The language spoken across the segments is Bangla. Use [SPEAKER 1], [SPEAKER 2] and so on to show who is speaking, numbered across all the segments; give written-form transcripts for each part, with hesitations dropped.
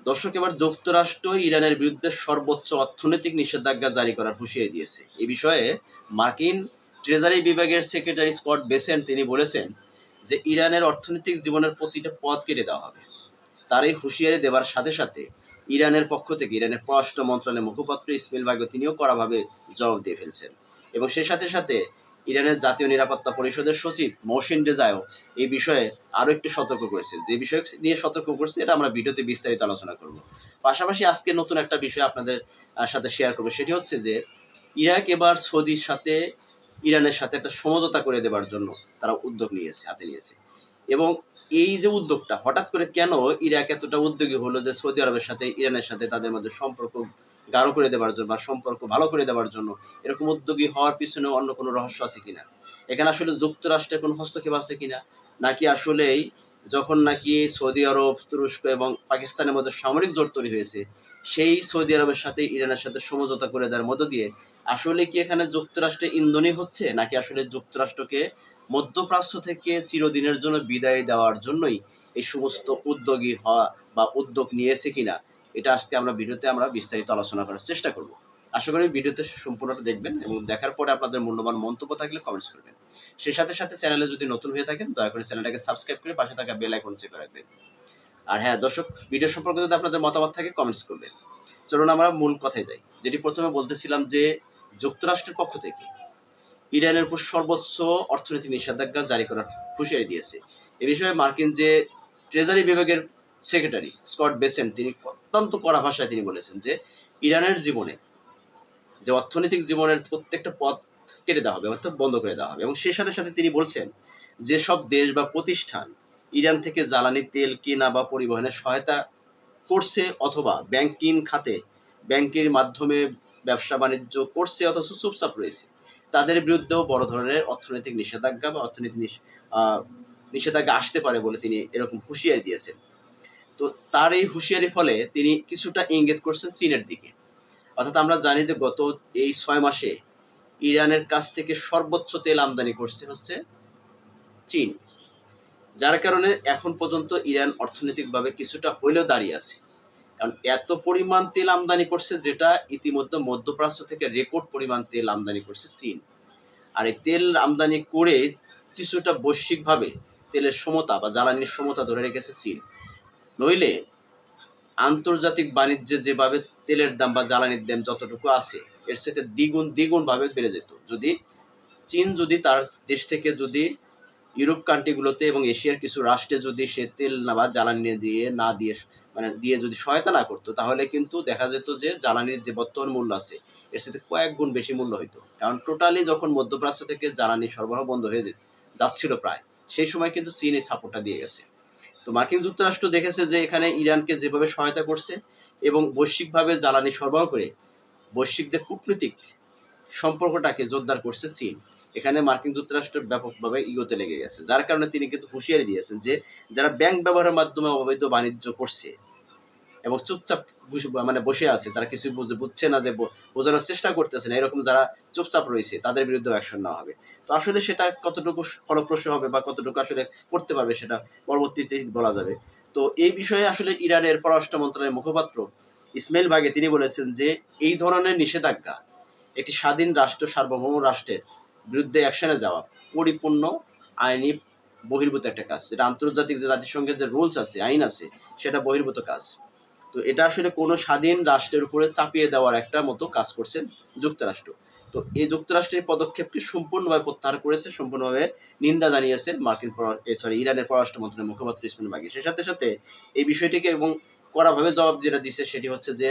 [SPEAKER 1] দর্শক, এবার যুক্তরাষ্ট্র ইরানের বিরুদ্ধে সর্বোচ্চ অর্থনৈতিক নিষেধাজ্ঞা জারি করার হুঁশিয়ারি দিয়েছে। এ বিষয়ে মার্কিন ট্রেজারি বিভাগের সেক্রেটারি স্কট বেসেন্ট তিনি বলেছেন যে ইরানের অর্থনৈতিক জীবনের প্রতিটা পথ কেটে দেওয়া হবে। তার এই হুঁশিয়ারি দেওয়ার সাথে সাথে ইরানের পক্ষ থেকে ইরানের পররাষ্ট্র মন্ত্রণালয়ের মুখপাত্র ইসমাইল বাগো তিনিও কড়াভাবে জবাব দিয়ে ফেলছেন। এবং সেই সাথে সাথে ইরানের জাতীয় নিরাপত্তা পরিষদের সচিব মহসিন রেজাও এই বিষয়ে আরও একটু সতর্ক করেছেন। যে বিষয় নিয়ে সতর্ক করছে এটা আমরা ভিডিওতে বিস্তারিত আলোচনা করব। পাশাপাশি আজকে নতুন একটা বিষয় আপনাদের সাথে শেয়ার করবো, সেটি হচ্ছে যে ইরাক এবার সৌদির সাথে ইরানের সাথে একটা সমঝোতা করে দেওয়ার জন্য তারা উদ্যোগ হাতে নিয়েছে। এবং এই যে উদ্যোগটা হঠাৎ করে কেন ইরাক এতটা উদ্যোগী হলো যে সৌদি আরবের সাথে ইরানের সাথে তাদের মধ্যে সম্পর্ক গাঢ় করে দেওয়ার জন্য বা সম্পর্ক ভালো করে দেওয়ার জন্য, এরকম উদ্যোগী হওয়ার পিছনে অন্য কোনো রহস্য আছে কিনা, এখানে আসলে যুক্তরাষ্ট্রের কোনো হস্তক্ষেপ আছে কিনা, নাকি আসলেই যখন নাকি সৌদি আরব, তুরস্ক এবং পাকিস্তানের মধ্যে সামরিক জোট তৈরি হয়েছে, সেই সৌদি আরবের সাথে ইরানের সাথে সমঝোতা করে দেওয়ার মধ্য দিয়ে আসলে কি এখানে যুক্তরাষ্ট্রের ইন্ধনই হচ্ছে, নাকি আসলে যুক্তরাষ্ট্রকে মধ্যপ্রাচ্য থেকে চিরদিনের জন্য বিদায় দেওয়ার জন্যই এই সমস্ত উদ্যোগী হওয়া বা উদ্যোগ নিয়েছে কিনা, এটা আজকে আমরা ভিডিওতে বিস্তারিত আলোচনা করার চেষ্টা করব। আশা করি ভিডিওতে সম্পূর্ণটা দেখবেন এবং দেখার পরে আপনাদের মূল্যবান মন্তব্য থাকলে কমেন্টস করবেন। সেই সাথে সাথে চ্যানেলে যদি নতুন হয়ে থাকেন দয়া করে চ্যানেলটাকে সাবস্ক্রাইব করে পাশে থাকা বেল আইকন চেপে রাখবেন। আর হ্যাঁ দর্শক, ভিডিও সম্পর্কে যদি আপনাদের মতামত থাকে কমেন্টস করবেন। চলুন আমরা মূল কথায় যাই। যেটি প্রথমে বলতেছিলাম যে যুক্তরাষ্ট্রের পক্ষ থেকে ইরানের উপর সর্বোচ্চ অর্থনৈতিক নিষেধাজ্ঞা জারি করার হুঁশিয়ারি দিয়েছে। এ বিষয়ে মার্কিন যে ট্রেজারি বিভাগের সেক্রেটারি স্কট বেসেন্ট তিনি অত্যন্ত কড়া ভাষায় তিনি বলেছেন যে ইরানের জীবনে যে অর্থনৈতিক জীবনের প্রত্যেকটা পথ কেটে দেওয়া হবে, অর্থাৎ বন্ধ করে দেওয়া হবে। এবং সেই সাথে সাথে তিনি বলছেন যেসব দেশ বা প্রতিষ্ঠান ইরান থেকে জ্বালানি তেল কেনা বা পরিবহনের সহায়তা করছে অথবা ব্যাংকিং খাতে ব্যাংকের মাধ্যমে ব্যবসা বাণিজ্য করছে অথচ চুপচাপ রয়েছে, তাদের বিরুদ্ধেও বড় ধরনের অর্থনৈতিক নিষেধাজ্ঞা বা নিষেধাজ্ঞা আসতে পারে বলে তিনি এরকম হুঁশিয়ারি দিয়েছেন। তো তার এই হুঁশিয়ারির ফলে তিনি কিছুটা ইঙ্গিত করছেন চীনের দিকে। অর্থাৎ আমরা জানি যে গত এই 6 মাসে ইরানের কাছ থেকে সর্বোচ্চ তেল আমদানি করছে হচ্ছে চীন, যার কারণে এখন পর্যন্ত ইরান অর্থনৈতিকভাবে কিছুটা হইলেও দাঁড়িয়ে আছে। কারণ এত পরিমাণ তেল আমদানি করছে, যেটা ইতিমধ্যে মধ্যপ্রাচ্য থেকে রেকর্ড পরিমাণ তেল আমদানি করছে চীন। আর এই তেল আমদানি করে কিছুটা বৈশ্বিকভাবে তেলের সমতা বা জ্বালানির সমতা ধরে রেখেছে চীন। নইলে আন্তর্জাতিক বাণিজ্যে যেভাবে তেলের দাম বা জ্বালানির দাম যতটুকু আছে এর সাথে দ্বিগুণ ভাবে বেড়ে যেত যদি চীন যদি তার দেশ থেকে যদি ইউরোপ কান্ট্রিগুলোতে এবং এশিয়ার কিছু রাষ্ট্রে যদি সে তেল না বা জ্বালানি দিয়ে না দিয়ে দিয়ে যদি সহায়তা না করতো, তাহলে কিন্তু দেখা যেত যে জ্বালানির যে বর্তমান মূল্য আছে এর সাথে কয়েক গুণ বেশি মূল্য হইতো। কারণ টোটালি যখন মধ্যপ্রাচ্য থেকে জ্বালানি সরবরাহ বন্ধ হয়ে যাচ্ছিল প্রায়, সেই সময় কিন্তু চীন এই সাপোর্টটা দিয়ে গেছে। তো মার্কিন যুক্তরাষ্ট্র দেখেছে যে এখানে ইরানকে যেভাবে সহায়তা করছে এবং বৈশ্বিকভাবে জ্বালানি সরবরাহ করে বৈশ্বিক যে কূটনৈতিক সম্পর্কটাকে জোরদার করছে চীন, এখানে মার্কিন যুক্তরাষ্ট্র ব্যাপকভাবে ইগোতে লেগে গেছে। যার কারণে তিনি কিন্তু হুঁশিয়ারি দিয়েছেন যে যারা ব্যাংক ব্যবহারের মাধ্যমে অবৈধ বাণিজ্য করছে এবং চুপচাপ বসে আছে, তারা কিছু বুঝছে না, যে বোঝানোর চেষ্টা করতেছে না, এরকম যারা চুপচাপ রয়েছে তাদের বিরুদ্ধে অ্যাকশন নেওয়া হবে। তো আসলে সেটা কতটুকু ফলপ্রসূ হবে বা কতটুকু আসলে করতে পারবে সেটা পরবর্তীতে বলা যাবে। তো এই বিষয়ে আসলে ইরানের পররাষ্ট্র মন্ত্রণালয়ের মুখপাত্র ইসমাইল বাগে তিনি বলেছেন যে এই ধরনের নিষেধাজ্ঞা একটি স্বাধীন রাষ্ট্র, সার্বভৌম রাষ্ট্রের বিরুদ্ধে অ্যাকশনে যাওয়া পরিপূর্ণ আইনি বহির্ভূত একটা কাজ। যেটা আন্তর্জাতিক যে জাতিসংঘের যে রুলস আছে, আইন আছে, সেটা বহির্ভূত কাজ। তো এটা আসলে কোনো স্বাধীন রাষ্ট্রের উপরে চাপিয়ে দেওয়ার একটা মতো কাজ করছেন যুক্তরাষ্ট্র। তো এই যুক্তরাষ্ট্রের পদক্ষেপকে সম্পূর্ণভাবে প্রত্যাহার করেছে, সম্পূর্ণভাবে নিন্দা জানিয়েছে ইরানের পররাষ্ট্র মন্ত্রণালয়ের মুখপাত্র ইসমাইল বাগী। সেই সাথে সাথে এই বিষয়টিকে এবং কড়াভাবে জবাব যেটা দিচ্ছে সেটি হচ্ছে যে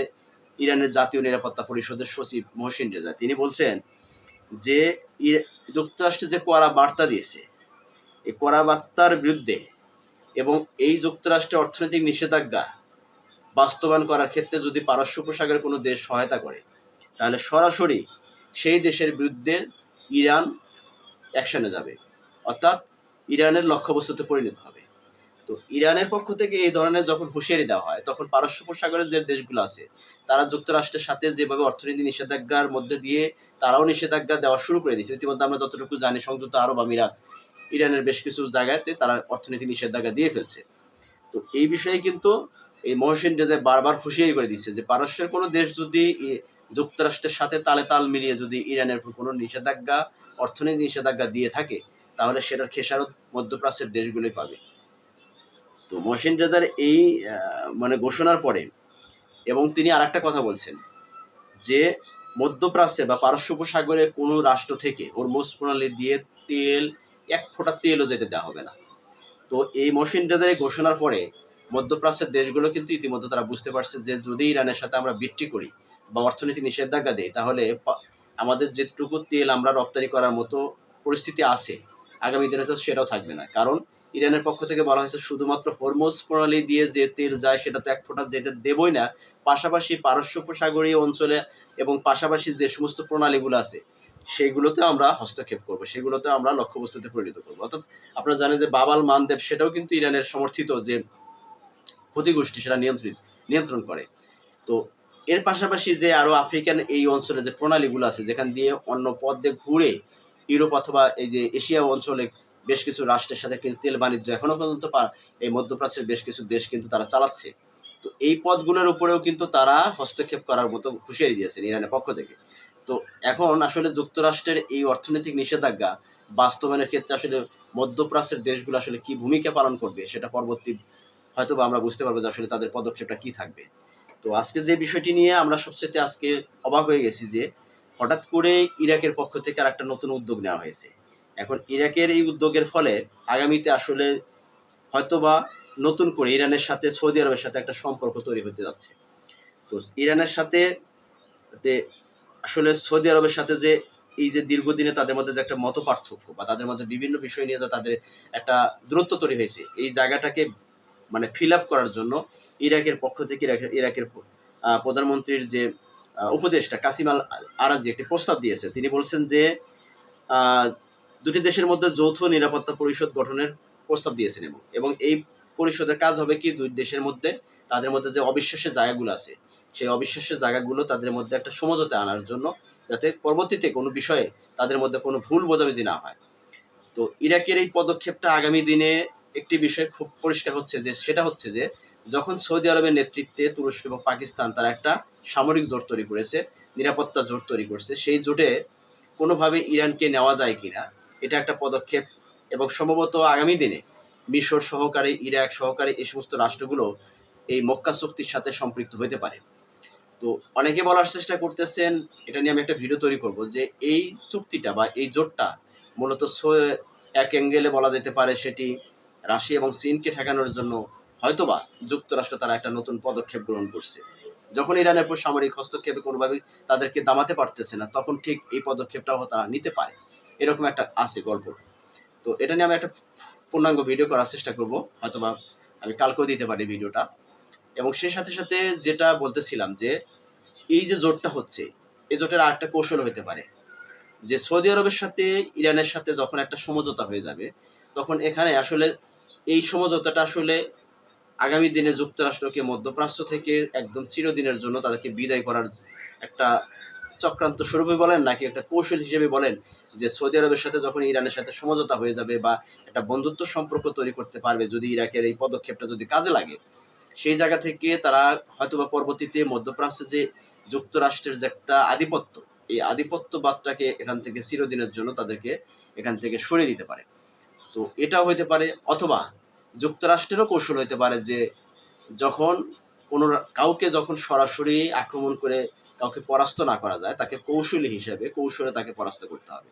[SPEAKER 1] ইরানের জাতীয় নিরাপত্তা পরিষদের সচিব মহসিন রেজা তিনি বলছেন যে যুক্তরাষ্ট্র যে কড়া বার্তা দিয়েছে, এই কড়া বার্তার বিরুদ্ধে এবং এই যুক্তরাষ্ট্রের অর্থনৈতিক নিষেধাজ্ঞা বাস্তবায়ন করার ক্ষেত্রে যদি পারস্য উপসাগরের কোনো দেশ সহায়তা করে, তাহলে সরাসরি সেই দেশের বিরুদ্ধে ইরান অ্যাকশনে যাবে, অর্থাৎ ইরানের লক্ষ্যবস্তুতে পরিণত হবে। তো ইরানের পক্ষ থেকে এই ধরনের যখন হুঁশিয়ারি দেওয়া হয়, তখন পারস্য উপসাগরের যে দেশগুলো আছে তারা যুক্তরাষ্ট্রের সাথে যেভাবে অর্থনীতি নিষেধাজ্ঞার মধ্যে দিয়ে তারাও নিষেধাজ্ঞা দেওয়া শুরু করে দিয়েছে। ইতিমধ্যে আমরা যতটুকু জানি সংযুক্ত আরব আমিরাত ইরানের বেশ কিছু জায়গাতে তারা অর্থনীতি নিষেধাজ্ঞা দিয়ে ফেলছে। তো এই বিষয়ে কিন্তু এই মহসিন রেজা বারবার হুঁশিয়ারি করে দিচ্ছে যে পারস্যের কোনো দেশ যদি যুক্তরাষ্ট্রের সাথে তালে তাল মিলিয়ে যদি ইরানের উপর কোনো নিষেধাজ্ঞা, অর্থনৈতিক নিষেধাজ্ঞা দিয়ে থাকে, তাহলে সেটার খেসারত মধ্যপ্রাচ্যের দেশগুলোই পাবে। তো মহসিন রেজার এই মানে ঘোষণার পরে, এবং তিনি আর একটা কথা বলছেন যে মধ্যপ্রাচ্যে বা পারস্য উপসাগরের কোনো রাষ্ট্র থেকে হরমুজ প্রণালী দিয়ে তেল, এক ফোঁটা তেলও যেতে দেওয়া হবে না। তো এই মহসিন রেজার ঘোষণার পরে মধ্যপ্রাচ্যের দেশগুলো কিন্তু ইতিমধ্যে তারা বুঝতে পারছে যে যদি ইরানের সাথে আমরা বিক্রি করি বা অর্থনৈতিক নিষেধাজ্ঞা দেই, তাহলে আমাদের যেটুকু তেল আমরা রপ্তানি করার মতো পরিস্থিতি আছে আগামী দিনে, তো সেটাও থাকবে না। কারণ ইরানের পক্ষ থেকে বলা হয়েছে শুধুমাত্র হরমুজ প্রণালী দিয়ে যে তেল যায় সেটা তো এক ফোঁটা যেতে দেবই না, পাশাপাশি পারস্য উপসাগরীয় অঞ্চলে এবং পাশাপাশি যে সমস্ত প্রণালীগুলো আছে সেগুলোতে আমরা হস্তক্ষেপ করবো, সেগুলোতে আমরা লক্ষ্যবস্তুতে পরিণত করবো। অর্থাৎ আপনারা জানেন যে বাবাল মানদেব সেটাও কিন্তু ইরানের সমর্থিত যে ক্ষতিগোষ্ঠী, সেটা নিয়ন্ত্রণ করে। তো এর পাশাপাশি যে আরো আফ্রিকান এই অঞ্চলে যে প্রণালীগুলো আছে যেখান দিয়ে অন্য পথ দিয়ে ঘুরে ইউরোপ অথবা এই যে এশিয়া অঞ্চলে বেশ কিছু রাষ্ট্রের সাথে কিন্তু তেল বাণিজ্য এখনো পর্যন্ত এই মধ্যপ্রাচ্যের বেশ কিছু দেশ কিন্তু তারা চালাচ্ছে। তো এই পথগুলোর উপরেও কিন্তু তারা হস্তক্ষেপ করার মতো হুঁশিয়ারি দিয়েছেন ইরানের পক্ষ থেকে। তো এখন আসলে যুক্তরাষ্ট্রের এই অর্থনৈতিক নিষেধাজ্ঞা বাস্তবায়নের ক্ষেত্রে আসলে মধ্যপ্রাচ্যের দেশগুলো আসলে কি ভূমিকা পালন করবে সেটা পরবর্তী হয়তো আমরা বুঝতে পারবো যে আসলে তাদের পদক্ষেপটা কি থাকবে। তো আজকে যে বিষয়টি নিয়ে আমরা সবচেয়ে আজকে অবাক হয়ে গেছি যে হঠাৎ করে ইরাকের পক্ষ থেকে আর একটা নতুন উদ্যোগ নেওয়া হয়েছে। এখন ইরাকের এই উদ্যোগের ফলে আগামীতে আসলে হয়তোবা নতুন করে ইরানের সাথে সৌদি আরবের সাথে একটা সম্পর্ক তৈরি হতে যাচ্ছে। তো ইরানের সাথে আসলে সৌদি আরবের সাথে যে এই যে দীর্ঘদিনে তাদের মধ্যে যে একটা মত পার্থক্য বা তাদের মধ্যে বিভিন্ন বিষয় নিয়ে যে তাদের একটা দূরত্ব তৈরি হয়েছে, এই জায়গাটাকে মানে ফিল আপ করার জন্য ইরাকের পক্ষ থেকে ইরাকের প্রধানমন্ত্রীর যে উপদেষ্টা কাসিম আল আরাজি একটি প্রস্তাব দিয়েছে। তিনি বলছেন যে দুটি দেশের মধ্যে যৌথ নিরাপত্তা পরিষদ গঠনের প্রস্তাব দিয়েছেন, এবং এই পরিষদের কাজ হবে কি দুই দেশের মধ্যে তাদের মধ্যে যে অবিশ্বাসের জায়গাগুলো আছে সেই অবিশ্বাসের জায়গাগুলো তাদের মধ্যে একটা সমঝোতা আনার জন্য, যাতে পরবর্তীতে কোনো বিষয়ে তাদের মধ্যে কোনো ভুল বোঝাবুঝি না হয়। তো ইরাকের এই পদক্ষেপটা আগামী দিনে একটি বিষয় খুব পরিষ্কার হচ্ছে যে সেটা হচ্ছে যে যখন সৌদি আরবের নেতৃত্বে তুরস্ক এবং পাকিস্তান তারা একটা সামরিক জোট তৈরি করেছে, নিরাপত্তা জোট তৈরি করছে, সেই জোটে কোনোভাবে ইরানকে নেওয়া যায় কিনা এটা একটা পদক্ষেপ, এবং সম্ভবত আগামী দিনে মিশর সহকারী, ইরাক সহকারী এই সমস্ত রাষ্ট্রগুলো এই মক্কা চুক্তির সাথে সম্পৃক্ত হতে পারে। তো অনেকে বলার চেষ্টা করতেছেন, এটা নিয়ে আমি একটা ভিডিও তৈরি করব, যে এই চুক্তিটা বা এই জোটটা মূলত এক অ্যাঙ্গেলে বলা যেতে পারে সেটি রাশিয়া এবং চীনকে ঠেকানোর জন্য হয়তোবা যুক্তরাষ্ট্র তারা একটা নতুন পদক্ষেপ গ্রহণ করছে। যখন ইরানের উপর সামরিক হস্তক্ষেপে কোনোভাবে তাদেরকে দামাতে পারতেছে না, তখন ঠিক এই পদক্ষেপটাও তারা নিতে পারে, এরকম একটা আছে গল্প। তো এটা নিয়ে আমি একটা পূর্ণাঙ্গ ভিডিও করার চেষ্টা করব, হয়তোবা আমি কালকেও দিতে পারি ভিডিওটা। এবং সেই সাথে সাথে যেটা বলতেছিলাম যে এই যে জোটটা হচ্ছে, এই জোটের আরেকটা কৌশল হতে পারে যে সৌদি আরবের সাথে ইরানের সাথে যখন একটা সমঝোতা হয়ে যাবে, তখন এখানে আসলে এই সমঝোতাটা আসলে আগামী দিনে যুক্তরাষ্ট্রকে মধ্যপ্রাচ্য থেকে একদম চিরদিনের জন্য তাদেরকে বিদায় করার একটা চক্রান্ত স্বরূপে বলেন নাকি একটা কৌশল হিসেবে বলেন, যে সৌদি আরবের সাথে যখন ইরানের সাথে সমঝোতা হয়ে যাবে বা একটা বন্ধুত্ব সম্পর্ক তৈরি করতে পারবে যদি ইরাকের এই পদক্ষেপটা যদি কাজে লাগে, সেই জায়গা থেকে তারা হয়তোবা পরবর্তীতে মধ্যপ্রাচ্যে যে যুক্তরাষ্ট্রের যে একটা আধিপত্য, এই আধিপত্যবাদটাকে এখান থেকে চিরদিনের জন্য তাদেরকে এখান থেকে সরিয়ে দিতে পারে। তো এটাও হইতে পারে, অথবা যুক্তরাষ্ট্রেরও কৌশল হইতে পারে যে যখন কোনো কাউকে যখন সরাসরি আক্রমণ করে কাউকে পরাস্ত না করা যায়, তাকে কৌশলী হিসেবে কৌশলে তাকে পরাস্ত করতে হবে।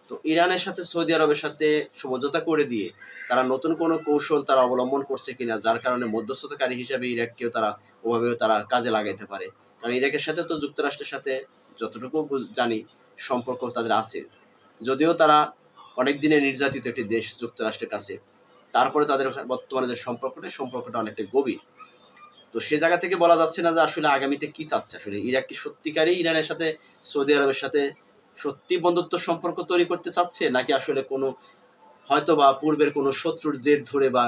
[SPEAKER 1] তো ইরানের সাথে সৌদি আরবের সাথে সমঝোতা করে দিয়ে তারা নতুন কোনো কৌশল তারা অবলম্বন করছে কিনা, যার কারণে মধ্যস্থতাকারী হিসেবে ইরাককেও তারা ওভাবেও তারা কাজে লাগাইতে পারে। কারণ ইরাকের সাথে তো যুক্তরাষ্ট্রের সাথে যতটুকু জানি সম্পর্ক তাদের আছে, যদিও তারা অনেক দিনের নির্যাতিত একটি দেশ যুক্তরাষ্ট্রের কাছে, তারপরে তাদের বর্তমানে যে সম্পর্কটা অনেকটা গভীর। তো সে জায়গা থেকে বলা যাচ্ছে না যে আসলে আগামীতে কি চাচ্ছে, আসলে ইরাক কি সত্যিকারই ইরানের সাথে সৌদি আরবের সাথে সত্যি বন্ধুত্ব সম্পর্ক তৈরি করতে চাচ্ছে, নাকি আসলে কোনো হয়তো বা পূর্বের কোনো শত্রুর জের ধরে বা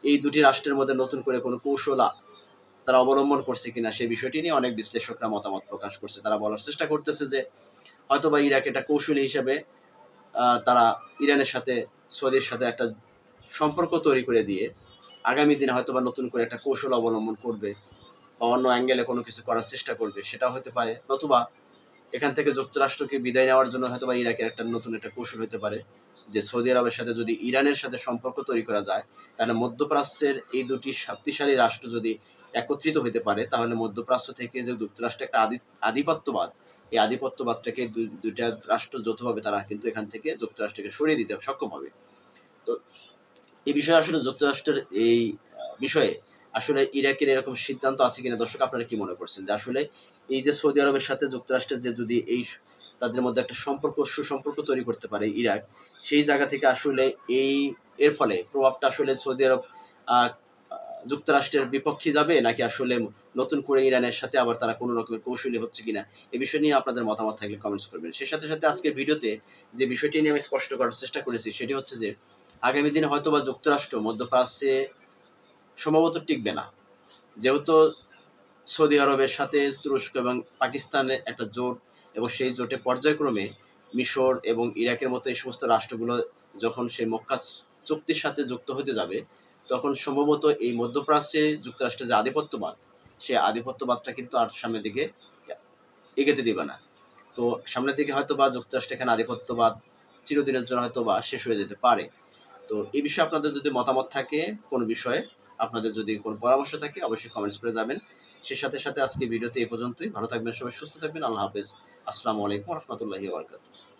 [SPEAKER 1] এই দুটি রাষ্ট্রের মধ্যে নতুন করে কোনো কৌশল তারা অবলম্বন করছে কিনা সেই বিষয়টি নিয়ে অনেক বিশ্লেষকরা মতামত প্রকাশ করছে। তারা বলার চেষ্টা করতেছে যে হয়তোবা ইরাক এটা কৌশলী হিসেবে তারা ইরানের সাথে সৌদির সাথে একটা সম্পর্ক তৈরি করে দিয়ে আগামী দিনে হয়তো বা নতুন করে একটা কৌশল অবলম্বন করবে বা অন্য অ্যাঙ্গেলে কোনো কিছু করার চেষ্টা করবে, সেটাও হতে পারে। নতুবা এখান থেকে যুক্তরাষ্ট্রকে বিদায় নেওয়ার জন্য হয়তো বা ইরাকের একটা নতুন একটা কৌশল হতে পারে যে সৌদি আরবের সাথে যদি ইরানের সাথে সম্পর্ক তৈরি করা যায়, তাহলে মধ্যপ্রাচ্যের এই দুটি শক্তিশালী রাষ্ট্র যদি একত্রিত হতে পারে, তাহলে মধ্যপ্রাচ্য থেকে যে যুক্তরাষ্ট্রের একটা আধিপত্যবাদ, এই আধিপত্যবাদটাকে দুইটা রাষ্ট্র যৌথভাবে তারা কিন্তু এখান থেকে যুক্তরাষ্ট্রকে সরিয়ে দিতে সক্ষম হবে। তো এই বিষয়ে আসলে যুক্তরাষ্ট্রের এই বিষয়ে আসলে ইরাকের এরকম সিদ্ধান্ত আছে কিনা, দর্শক আপনারা কি মনে করছেন যে আসলে এই যে সৌদি আরবের সাথে যুক্তরাষ্ট্রের যে যদি এই তাদের মধ্যে একটা সুসম্পর্ক তৈরি করতে পারে ইরাক, সেই জায়গা থেকে আসলে এর ফলে প্রভাবটা আসলে সৌদি আরব আহ, যুক্তরাষ্ট্রের বিপক্ষে যাবে, নাকি আসলে নতুন করে ইরানের সাথে আবার তারা কোনো রকমের কৌশলী হচ্ছে কিনা, এই বিষয় নিয়ে আপনাদের মতামত থাকলে কমেন্টস করবেন। সেই সাথে সাথে আজকের ভিডিওতে যে বিষয়টি নিয়ে আমি স্পষ্ট করার চেষ্টা করেছি সেটি হচ্ছে যে আগামী দিনে হয়তো বা যুক্তরাষ্ট্র মধ্যপ্রাচ্যে সম্ভবত টিকবে না, যেহেতু সৌদি আরবের সাথে তুরস্ক এবং পাকিস্তানের একটা জোট, এবং সেই জোটে পর্যায়ক্রমে মিশর এবং ইরাকের মতো এই সমস্ত রাষ্ট্রগুলো যখন সেই মক্কা চুক্তির সাথে যুক্ত হতে যাবে, তখন সম্ভবত এই মধ্যপ্রাচ্যে যুক্তরাষ্ট্রের যে আধিপত্যবাদ, সেই আধিপত্যবাদটা কিন্তু আর সামনের দিকে এগোতে দিবে না। তো সামনের দিকে হয়তো বা যুক্তরাষ্ট্র এখানে আধিপত্যবাদ চিরদিনের জন্য হয়তো বা শেষ হয়ে যেতে পারে। তো এই বিষয়ে আপনাদের যদি মতামত থাকে কোনো বিষয়ে, আপনাদের যদি কোনো পরামর্শ থাকে, অবশ্যই কমেন্টস করে যাবেন। সে সাথে সাথে আজকে ভিডিওতে এই পর্যন্তই। ভালো থাকবেন সবাই, সুস্থ থাকবেন। আল্লাহ হাফেজ। আসসালামু আলাইকুম রহমতুল্লাহি ওয়া বারাকাতুহু।